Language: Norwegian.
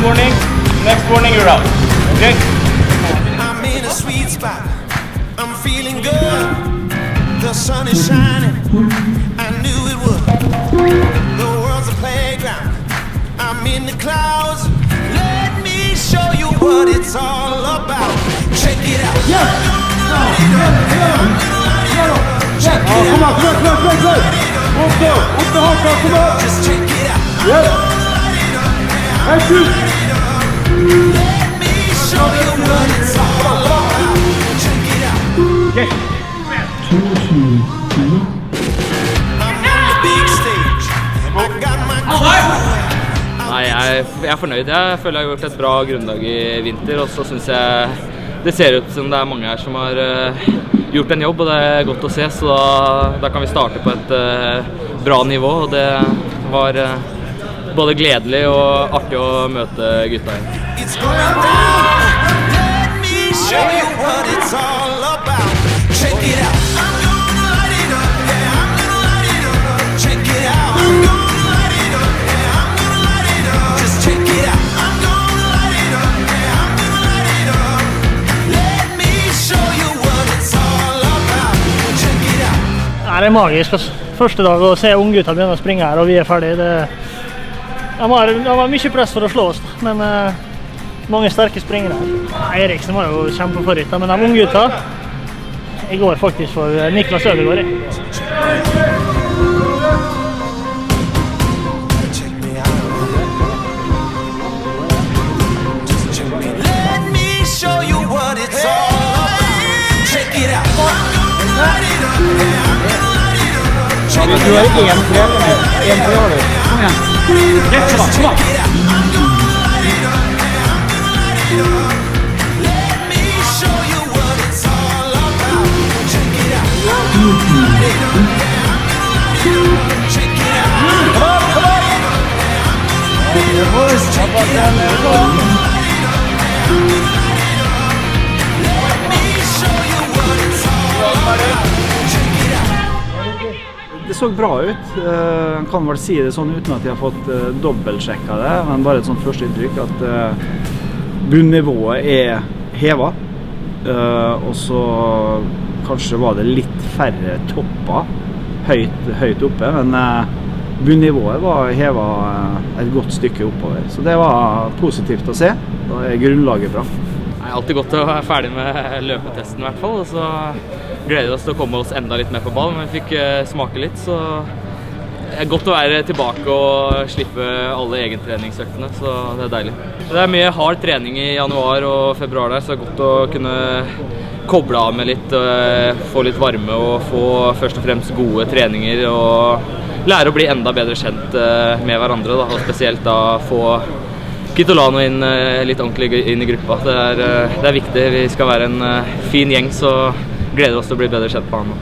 warning. Next warning, you're out. Okay? I'm in a sweet spot. I'm feeling good. The sun is shining. I knew it would. The world's a playground. I'm in the clouds. Let me show you what it's all about. Check it out. Yes! Check it Come out. on. Up the hard, come on. Just check it out. Yes! Thank you. Let me show you what it's all about. Check it out. Yes! I'm on the big stage. I got my Nei, jeg er fornøyd. Jeg føler jeg har gjort et bra grunnlag i vinter, og så synes jeg det ser ut som det er mange her som har gjort en jobb, og det er godt å se, så da kan vi starte på et bra nivå, og det var både gledelig og artig å møte gutta igjen. It's going down. Let me show you what it's all about. Check it out. I'm gonna light it up. Yeah, I'm gonna light it up. Check it out. I'm gonna light it up. Yeah, I'm gonna light it up. Just check it out. I'm gonna light it up. Yeah, I'm gonna light it up. Let me show you what it's all about. Check it out. Det er magisk, altså. Første dag å se unggutta begynne å springe her, og vi er ferdige. De har mye press for å slå oss, men mange sterke springere her. Eriksen var jo kjempefavoritt, men de unggutta, jeg går faktisk for Niklas Ødegaard. Check me out. Just check me. Let me show you what it's all about. Check it out. I'm gonna light it up. Yeah, I'm gonna light it up. Check it out. En tre har du. Kom igjen. Yes, kom on. Check it out. I'm gonna light it up. Yeah, I'm gonna light it up. Let me show you what it's all about. Check it out. I'm gonna light it up. Yeah, I'm gonna light it up. Check it out. Det så bra ut. Jeg kan vel si det sånn uten at jeg har fått dobbeltsjekket det, men bare et sånt første inntrykk at bunnivået er hevet. Og så kanskje var det litt færre topper høyt oppe, men bunnivået var hevet et godt stykke oppover. Så det var positivt å se. Da er grunnlaget bra. Det er alltid godt å være ferdig med løpetesten i hvert fall, og så gleder vi oss til å komme oss enda litt mer på ball, men vi fikk smake litt, så det er godt å være tilbake og slippe alle egentreningsøktene, så det er deilig. Det er mye hard trening i januar og februar der, så det er godt å kunne koble av med litt, få litt varme og få først og fremst gode treninger og lære å bli enda bedre kjent med hverandre, da, og spesielt da få Kitolano inn litt ordentlig inn i gruppa. Det er viktig, vi skal være en fin gjeng, så gleder oss til å bli bedre kjent på han.